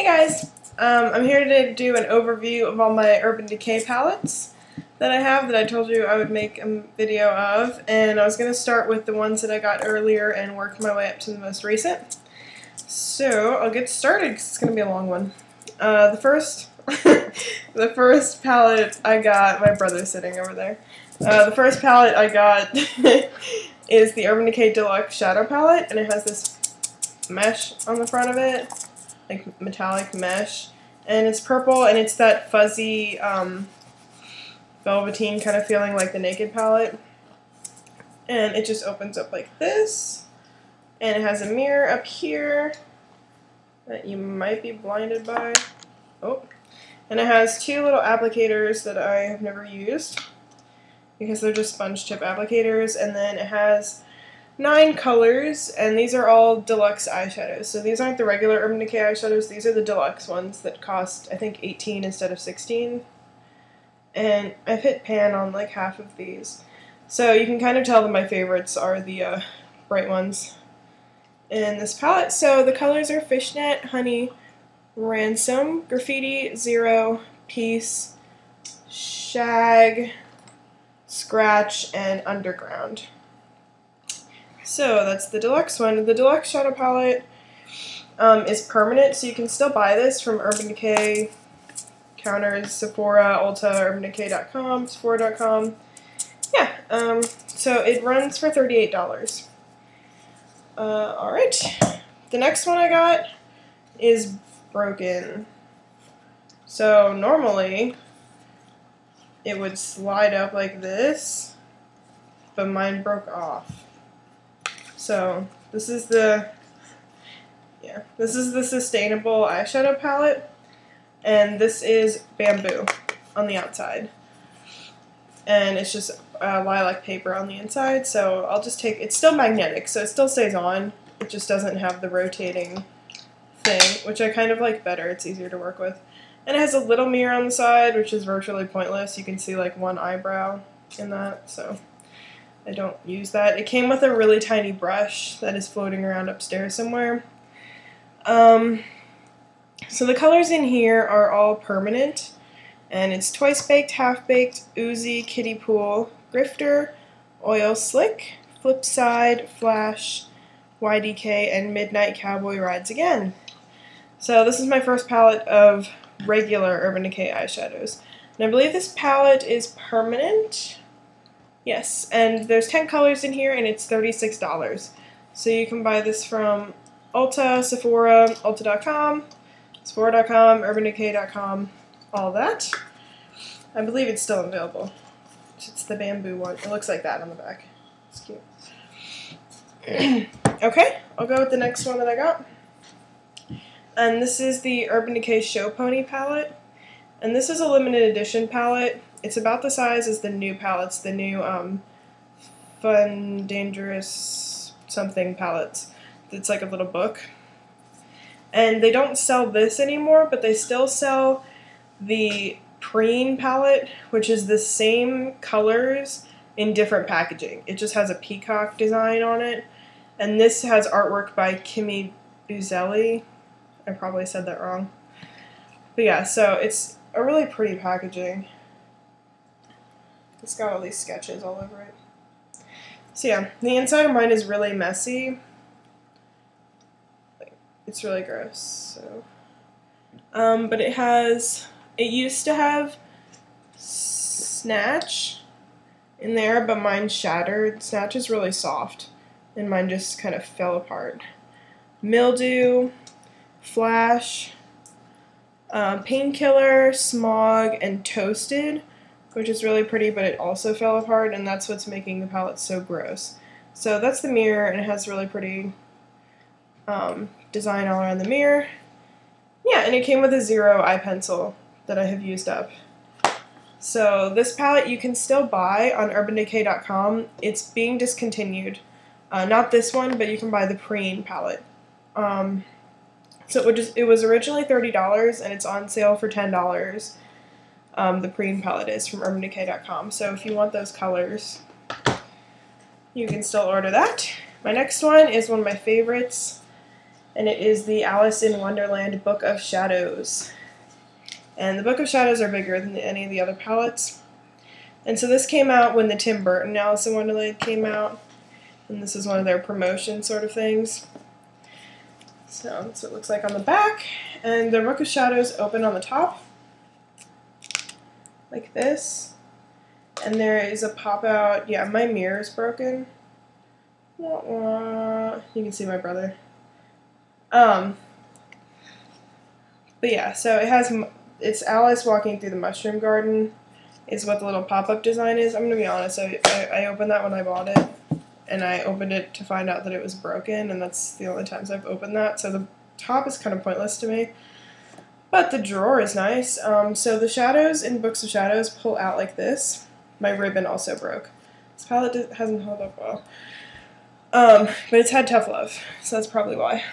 guys, I'm here to do an overview of all my Urban Decay palettes that I have that I told you I would make a video of, and I was going to start with the ones that I got earlier and work my way up to the most recent. So I'll get started because it's going to be a long one. The first palette I got, my brother's sitting over there. The first palette I got is the Urban Decay Deluxe Shadow palette, and it has this mesh on the front of it, like metallic mesh, and it's purple, and it's that fuzzy velveteen kind of feeling like the Naked palette, and it just opens up like this, and it has a mirror up here that you might be blinded by. Oh, and it has two little applicators that I have never used because they're just sponge tip applicators, and then it has 9 colors, and these are all deluxe eyeshadows. So these aren't the regular Urban Decay eyeshadows, these are the deluxe ones that cost, I think, $18 instead of $16. And I've hit pan on like half of these. So you can kind of tell that my favorites are the bright ones in this palette. So the colors are Fishnet, Honey, Ransom, Graffiti, Zero, Peace, Shag, Scratch, and Underground. So that's the deluxe one. The Deluxe Shadow palette is permanent, so you can still buy this from Urban Decay counters, Sephora, Ulta, UrbanDecay.com, Sephora.com. Yeah, so it runs for $38. Alright, the next one I got is Broken. So normally it would slide up like this, but mine broke off. So this is the sustainable eyeshadow palette, and this is bamboo on the outside, and it's just lilac paper on the inside. So I'll just take, it's still magnetic, so it still stays on, it just doesn't have the rotating thing, which I kind of like better. It's easier to work with, and it has a little mirror on the side, which is virtually pointless. You can see like one eyebrow in that, so I don't use that. It came with a really tiny brush that is floating around upstairs somewhere. So the colors in here are all permanent, and it's Twice Baked, Half Baked, Oozy, Kiddie Pool, Grifter, Oil Slick, Flipside, Flash, YDK, and Midnight Cowboy Rides Again. So this is my first palette of regular Urban Decay eyeshadows, and I believe this palette is permanent. Yes, and there's 10 colors in here, and it's $36. So you can buy this from Ulta, Sephora, Ulta.com, Sephora.com, UrbanDecay.com, all that. I believe it's still available. It's the bamboo one. It looks like that on the back. It's cute. Okay, I'll go with the next one that I got. And this is the Urban Decay Show Pony palette. And this is a limited edition palette. It's about the size as the new palettes, the new Fun, Dangerous something palettes. It's like a little book. And they don't sell this anymore, but they still sell the Preen palette, which is the same colors in different packaging. It just has a peacock design on it. And this has artwork by Kimmy Buzelli. I probably said that wrong. But yeah, so it's a really pretty packaging. It's got all these sketches all over it. So yeah, the inside of mine is really messy. It's really gross. So, but it used to have Snatch in there, but mine shattered. Snatch is really soft, and mine just kind of fell apart. Mildew, Flash, Painkiller, Smog, and Toasted, which is really pretty, but it also fell apart, and that's what's making the palette so gross. So that's the mirror, and it has really pretty design all around the mirror. Yeah, and it came with a Zero eye pencil that I have used up. So this palette you can still buy on UrbanDecay.com. It's being discontinued. Not this one, but you can buy the Preen palette. So it was originally $30, and it's on sale for $10. The Preen palette is from UrbanDecay.com. So if you want those colors, you can still order that. My next one is one of my favorites. and it is the Alice in Wonderland Book of Shadows. And the Book of Shadows are bigger than any of the other palettes. And so this came out when the Tim Burton Alice in Wonderland came out, and this is one of their promotion sort of things. So that's what it looks like on the back. And the Book of Shadows open on the top, like this. And there is a pop-out. Yeah, my mirror is broken. You can see my brother. But yeah, so it's Alice walking through the mushroom garden is what the little pop-up design is. I'm going to be honest, I opened that when I bought it, and I opened it to find out that it was broken, and that's the only times I've opened that, so the top is kind of pointless to me. But the drawer is nice. So the shadows in Books of Shadows pull out like this. My ribbon also broke. This palette hasn't held up well. But it's had tough love, so that's probably why.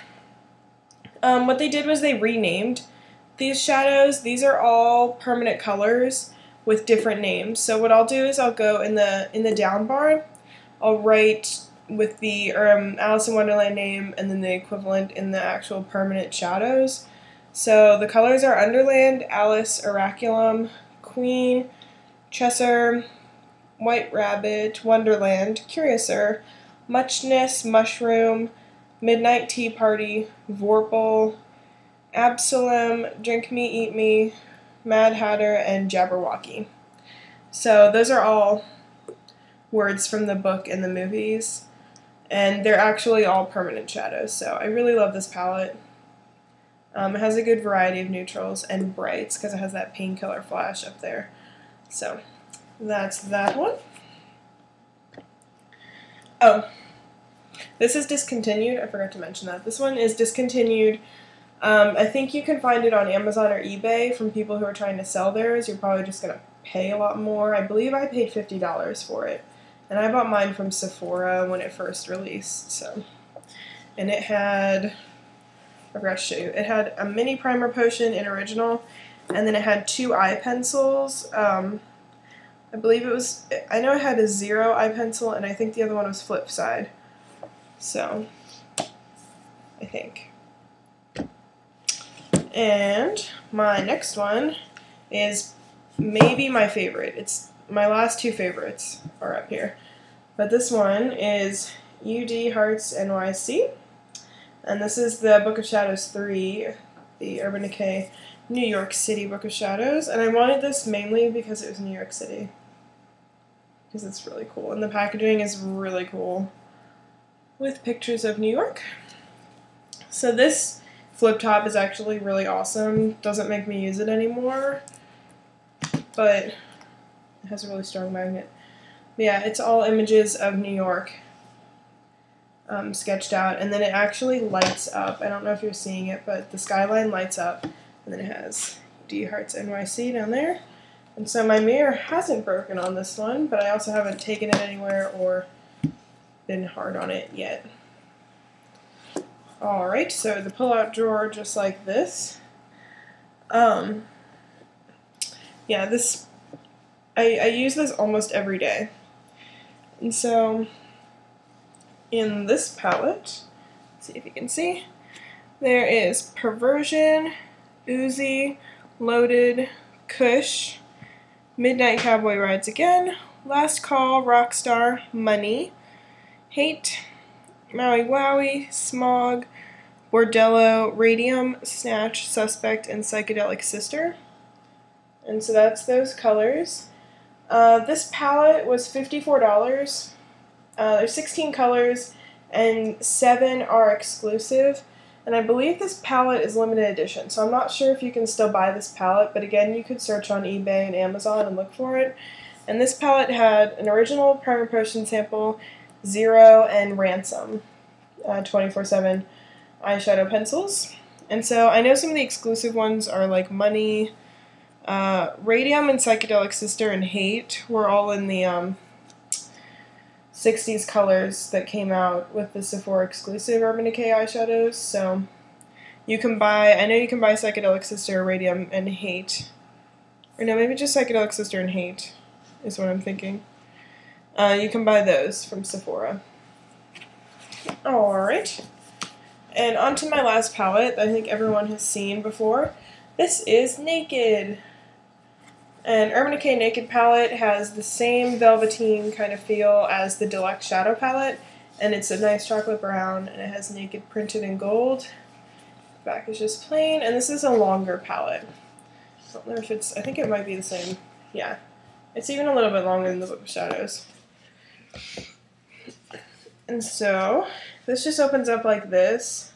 What they did was they renamed these shadows. These are all permanent colors with different names. So what I'll do is I'll go in the down bar, I'll write with the Alice in Wonderland name and then the equivalent in the actual permanent shadows. So the colors are Underland, Alice, Oraculum, Queen, Cheshire, White Rabbit, Wonderland, Curiouser, Muchness, Mushroom, Midnight Tea Party, Vorpal, Absalom, Drink Me, Eat Me, Mad Hatter, and Jabberwocky. So those are all words from the book and the movies, and they're actually all permanent shadows, so I really love this palette. It has a good variety of neutrals and brights because it has that painkiller flash up there. So that's that one. Oh, this is discontinued. I forgot to mention that. This one is discontinued. I think you can find it on Amazon or eBay from people who are trying to sell theirs. You're probably just going to pay a lot more. I believe I paid $50 for it. And I bought mine from Sephora when it first released. So, and it had, I forgot to show you, it had a mini primer potion in original, and then it had 2 eye pencils. I believe it was, I know it had a 0 eye pencil, and I think the other one was flip side. So, I think. And my next one is maybe my favorite. It's my last 2 favorites are up here. But this one is UD Hearts NYC. And this is the Book of Shadows 3, the Urban Decay New York City Book of Shadows. And I wanted this mainly because it was New York City. Because it's really cool. And the packaging is really cool with pictures of New York. So this flip top is actually really awesome. Doesn't make me use it anymore, but it has a really strong magnet. But yeah, it's all images of New York sketched out, and then it actually lights up. I don't know if you're seeing it, but the skyline lights up, and then it has D Hearts NYC down there. And so my mirror hasn't broken on this one, but I also haven't taken it anywhere or been hard on it yet. Alright, so the pull-out drawer just like this. Yeah, this, I use this almost every day. And so, in this palette, let's see if you can see, there is Perversion, Uzi, Loaded, Kush, Midnight Cowboy Rides Again, Last Call, Rockstar, Money, Hate, Maui Wowie, Smog, Bordello, Radium, Snatch, Suspect, and Psychedelic Sister. And so that's those colors. This palette was $54. There's 16 colors, and 7 are exclusive. And I believe this palette is limited edition, so I'm not sure if you can still buy this palette, but again, you could search on eBay and Amazon and look for it. And this palette had an original Primer Potion sample, 0, and Ransom 24/7 eyeshadow pencils. And so I know some of the exclusive ones are like Money, Radium, and Psychedelic Sister, and Hate were all in the 60s colors that came out with the Sephora exclusive Urban Decay eyeshadows. So you can buy, I know you can buy Psychedelic Sister, Radium, and Hate. Or no, maybe just Psychedelic Sister and Hate is what I'm thinking. You can buy those from Sephora. Alright. And onto my last palette that I think everyone has seen before. This is Naked. And Urban Decay Naked palette has the same velveteen kind of feel as the Deluxe Shadow palette, and it's a nice chocolate brown, and it has Naked printed in gold. The back is just plain, and this is a longer palette. I don't know if it's, I think it might be the same. Yeah, it's even a little bit longer than the Book of Shadows. And so, this just opens up like this,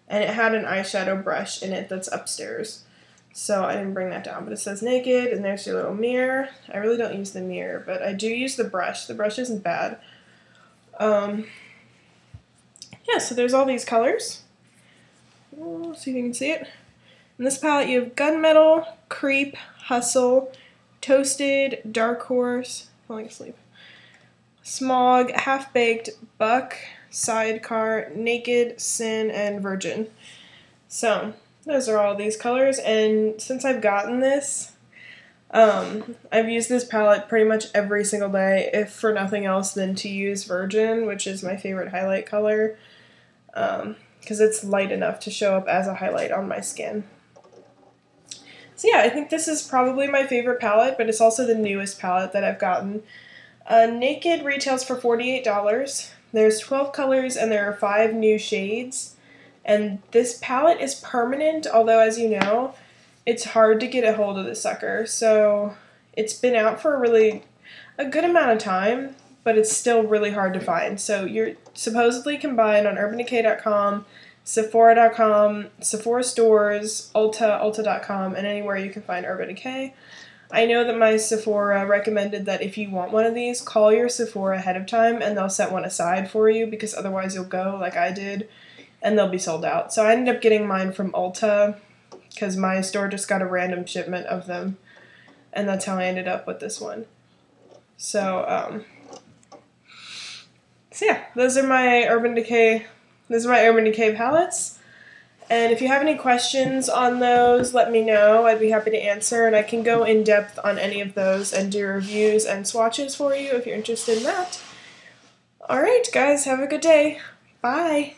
and it had an eyeshadow brush in it that's upstairs. So I didn't bring that down, but it says Naked, and there's your little mirror. I really don't use the mirror, but I do use the brush. The brush isn't bad. Yeah, so there's all these colors. Oh, see if you can see it. In this palette you have Gunmetal, Creep, Hustle, Toasted, Dark Horse, falling asleep, Smog, Half-Baked, Buck, Sidecar, Naked, Sin, and Virgin. So those are all these colors, and since I've gotten this, I've used this palette pretty much every single day, if for nothing else than to use Virgin, which is my favorite highlight color, because it's light enough to show up as a highlight on my skin. So yeah, I think this is probably my favorite palette, but it's also the newest palette that I've gotten. Naked retails for $48. There's 12 colors, and there are 5 new shades. And this palette is permanent, although as you know, it's hard to get a hold of this sucker. So it's been out for a good amount of time, but it's still really hard to find. So you're supposedly can buy it on urbandecay.com, Sephora.com, Sephora stores, Ulta.com, and anywhere you can find Urban Decay. I know that my Sephora recommended that if you want one of these, call your Sephora ahead of time and they'll set one aside for you, because otherwise you'll go like I did and they'll be sold out. So I ended up getting mine from Ulta because my store just got a random shipment of them, and that's how I ended up with this one. So, yeah, those are my Urban Decay palettes. And if you have any questions on those, let me know. I'd be happy to answer, and I can go in depth on any of those and do reviews and swatches for you if you're interested in that. Alright guys, have a good day. Bye!